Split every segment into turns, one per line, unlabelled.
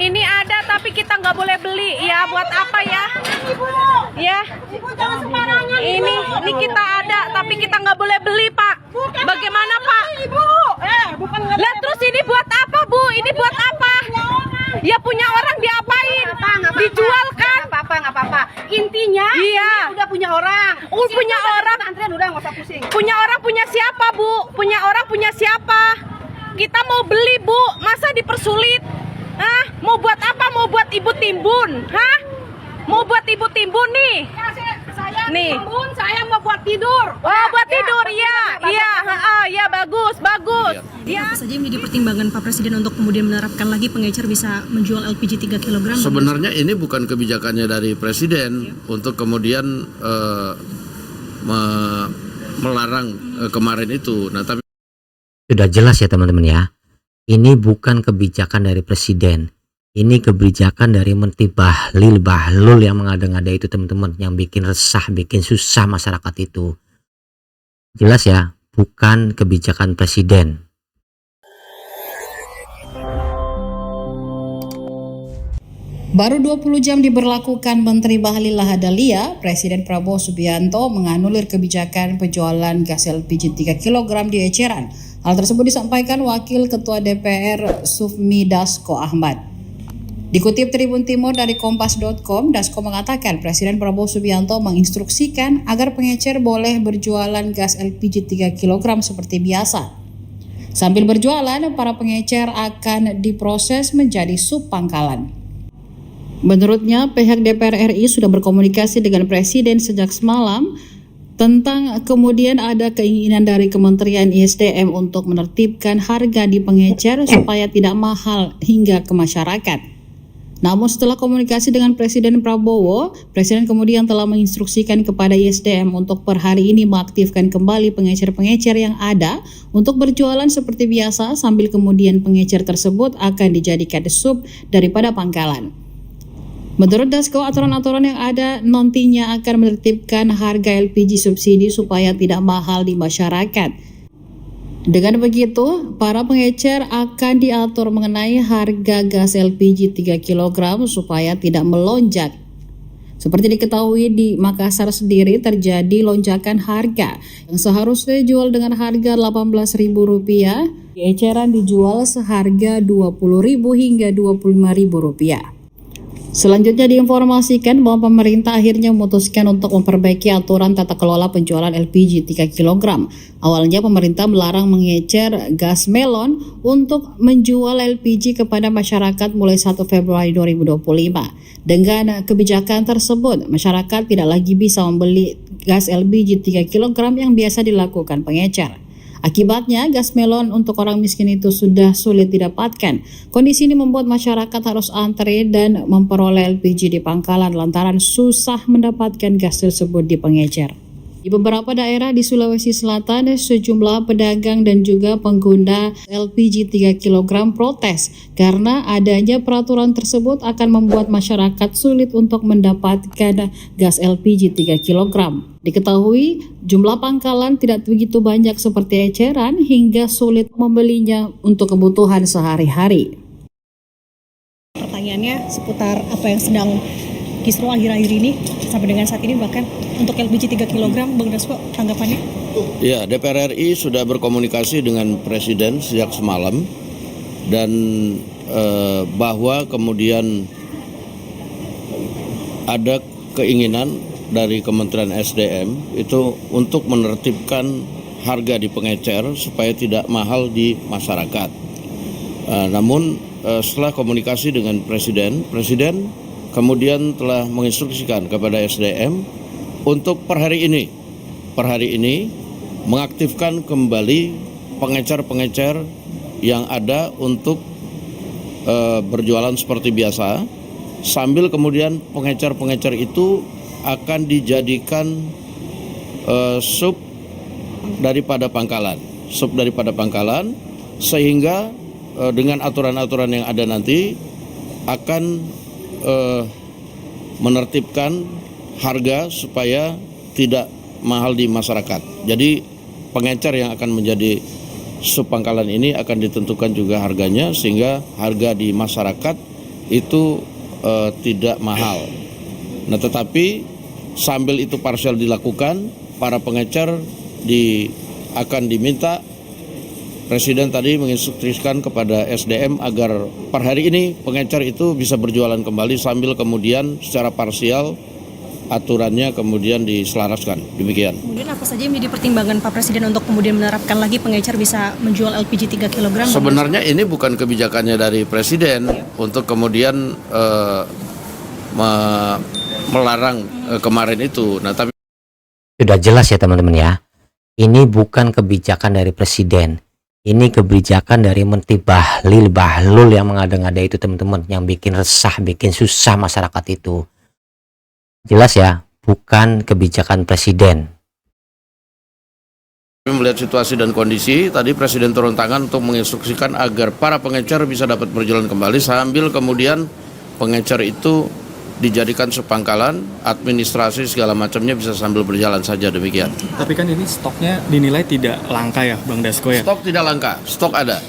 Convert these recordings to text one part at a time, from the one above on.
Ini ada tapi kita nggak boleh beli ya. Buat apa ya? Ya. Ini kita ada tapi kita nggak boleh beli, Pak. Bagaimana, Pak? Lah terus ini buat apa, Bu? Ini buat apa? Ya punya orang diapain? Dijual kan?
Nggak apa-apa. Intinya
Iya.
udah punya orang.
Punya orang.
Antrian udah nggak usah pusing.
Punya orang punya siapa, Bu? Punya orang punya siapa? Kita mau beli, Bu. Masa dipersulit? Hah? Mau buat apa? Mau buat ibu timbun? Hah? Mau buat ibu timbun nih?
Saya
Nih.
timbun, saya mau buat tidur.
Oh, buat tidur ya. Iya, ya bagus. Ya.
Apa saja yang menjadi pertimbangan Pak Presiden untuk kemudian menerapkan lagi pengecer bisa menjual LPG 3 kg?
Sebenarnya ini bukan kebijakannya dari Presiden untuk kemudian melarang kemarin itu. Nah, tapi
Sudah jelas ya teman-teman ya. Ini bukan kebijakan dari Presiden. Ini kebijakan dari Menteri Bahlul yang mengada-ngada itu teman-teman. Yang bikin resah, bikin susah masyarakat itu. Jelas ya, bukan kebijakan Presiden.
Baru 20 jam diberlakukan Menteri Bahlil Lahadalia, Presiden Prabowo Subianto menganulir kebijakan penjualan gas LPG 3 kg di eceran. Hal tersebut disampaikan Wakil Ketua DPR Sufmi Dasko Ahmad. Dikutip Tribun Timur dari Kompas.com, Dasko mengatakan Presiden Prabowo Subianto menginstruksikan agar pengecer boleh berjualan gas LPG 3 kg seperti biasa. Sambil berjualan, para pengecer akan diproses menjadi sub pangkalan. Menurutnya, pihak DPR RI sudah berkomunikasi dengan Presiden sejak semalam tentang kemudian ada keinginan dari Kementerian ISDM untuk menertibkan harga di pengecer supaya tidak mahal hingga ke masyarakat. Namun setelah komunikasi dengan Presiden Prabowo, Presiden kemudian telah menginstruksikan kepada ISDM untuk per hari ini mengaktifkan kembali pengecer-pengecer yang ada untuk berjualan seperti biasa sambil kemudian pengecer tersebut akan dijadikan sub daripada pangkalan. Menurut Dasko, aturan-aturan yang ada nantinya akan menertibkan harga LPG subsidi supaya tidak mahal di masyarakat. Dengan begitu, para pengecer akan diatur mengenai harga gas LPG 3 kg supaya tidak melonjak. Seperti diketahui di Makassar sendiri terjadi lonjakan harga yang seharusnya dijual dengan harga Rp18.000, di eceran dijual seharga Rp20.000 hingga Rp25.000. Selanjutnya diinformasikan bahwa pemerintah akhirnya memutuskan untuk memperbaiki aturan tata kelola penjualan LPG 3 kg. Awalnya pemerintah melarang mengecer gas melon untuk menjual LPG kepada masyarakat mulai 1 Februari 2025. Dengan kebijakan tersebut, masyarakat tidak lagi bisa membeli gas LPG 3 kg yang biasa dilakukan pengecer. Akibatnya, gas melon untuk orang miskin itu sudah sulit didapatkan. Kondisi ini membuat masyarakat harus antre dan memperoleh LPG di pangkalan lantaran susah mendapatkan gas tersebut di pengecer. Di beberapa daerah di Sulawesi Selatan, sejumlah pedagang dan juga pengguna LPG 3 kg protes karena adanya peraturan tersebut akan membuat masyarakat sulit untuk mendapatkan gas LPG 3 kg. Diketahui jumlah pangkalan tidak begitu banyak seperti eceran hingga sulit membelinya untuk kebutuhan sehari-hari.
Pertanyaannya seputar apa yang sedang kisruh akhir-akhir ini sampai dengan saat ini, bahkan untuk LPG 3 kg, Bang Dasko, tanggapannya?
ya, DPR RI sudah berkomunikasi dengan Presiden sejak semalam dan bahwa kemudian ada keinginan dari Kementerian SDM itu untuk menertibkan harga di pengecer supaya tidak mahal di masyarakat. Namun setelah komunikasi dengan Presiden kemudian telah menginstruksikan kepada SDM untuk per hari ini mengaktifkan kembali pengecer-pengecer yang ada untuk berjualan seperti biasa, sambil kemudian pengecer-pengecer itu akan dijadikan sub daripada pangkalan, sehingga dengan aturan-aturan yang ada nanti akan menertibkan harga supaya tidak mahal di masyarakat. Jadi pengecer yang akan menjadi sub pangkalan ini akan ditentukan juga harganya, sehingga harga di masyarakat itu tidak mahal. Nah, tetapi sambil itu parsial dilakukan, para pengecer akan diminta. Presiden tadi menginstruksikan kepada SDM agar per hari ini pengecer itu bisa berjualan kembali sambil kemudian secara parsial aturannya kemudian diselaraskan. Demikian.
Kemudian apa saja yang menjadi pertimbangan Pak Presiden untuk kemudian menerapkan lagi pengecer bisa menjual LPG 3 kg?
Sebenarnya ini bukan kebijakannya dari Presiden untuk kemudian melarang kemarin itu. Nah, tapi
Sudah jelas ya teman-teman ya. Ini bukan kebijakan dari Presiden. Ini kebijakan dari Menteri Bahlil yang mengada-ngada itu teman-teman, yang bikin resah, bikin susah masyarakat itu. Jelas ya, bukan kebijakan Presiden.
melihat situasi dan kondisi, tadi Presiden turun tangan untuk menginstruksikan agar para pengecer bisa dapat berjalan kembali sambil kemudian pengecer itu dijadikan sepangkalan, administrasi segala macamnya bisa sambil berjalan saja, demikian.
Tapi kan ini stoknya dinilai tidak langka ya Bang Dasko ya?
Stok tidak langka, stok ada.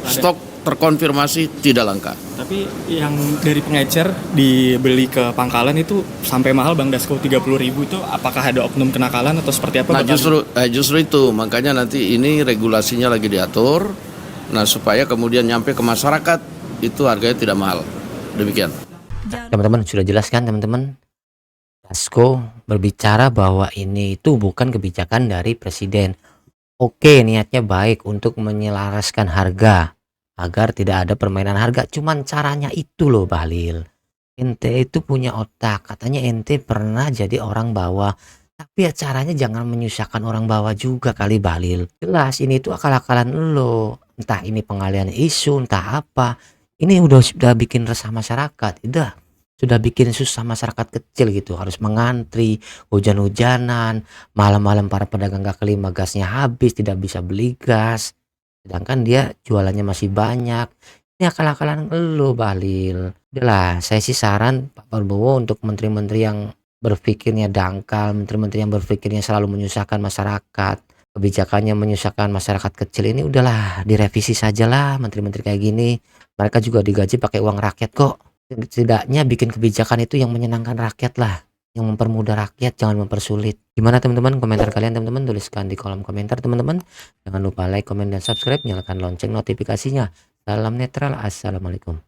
Stok terkonfirmasi tidak langka.
Tapi yang dari pengecer dibeli ke pangkalan itu sampai mahal Bang Dasko 30.000 itu apakah ada oknum kenakalan atau seperti apa?
Nah justru itu, makanya nanti ini regulasinya lagi diatur, nah supaya kemudian nyampe ke masyarakat itu harganya tidak mahal, demikian.
Teman-teman sudah jelaskan teman-teman. Dasko berbicara bahwa ini itu bukan kebijakan dari Presiden. Oke, niatnya baik untuk menyelaraskan harga agar tidak ada permainan harga. Cuman caranya itu loh Bahlil. Ente itu punya otak. Katanya ente pernah jadi orang bawah. Tapi ya caranya jangan menyusahkan orang bawah juga kali Bahlil. Jelas ini tuh akal-akalan lo. Entah ini pengalihan isu, entah apa. Ini sudah bikin resah masyarakat. Sudah bikin susah masyarakat kecil gitu. Harus mengantri, hujan-hujanan, malam-malam para pedagang kaki lima gasnya habis, tidak bisa beli gas. Sedangkan dia jualannya masih banyak. Ini akal-akalan lo Bahlil. Udahlah, saya sih saran Pak Prabowo untuk menteri-menteri yang berpikirnya dangkal, menteri-menteri yang berpikirnya selalu menyusahkan masyarakat, kebijakannya menyusahkan masyarakat kecil ini udahlah direvisi sajalah menteri-menteri kayak gini. Mereka juga digaji pakai uang rakyat kok. Setidaknya bikin kebijakan itu yang menyenangkan rakyat lah, yang mempermudah rakyat, jangan mempersulit. Gimana teman-teman, komentar kalian teman-teman, tuliskan di kolom komentar teman-teman. Jangan lupa like, komen, dan subscribe, nyalakan lonceng notifikasinya. Salam netral, assalamualaikum.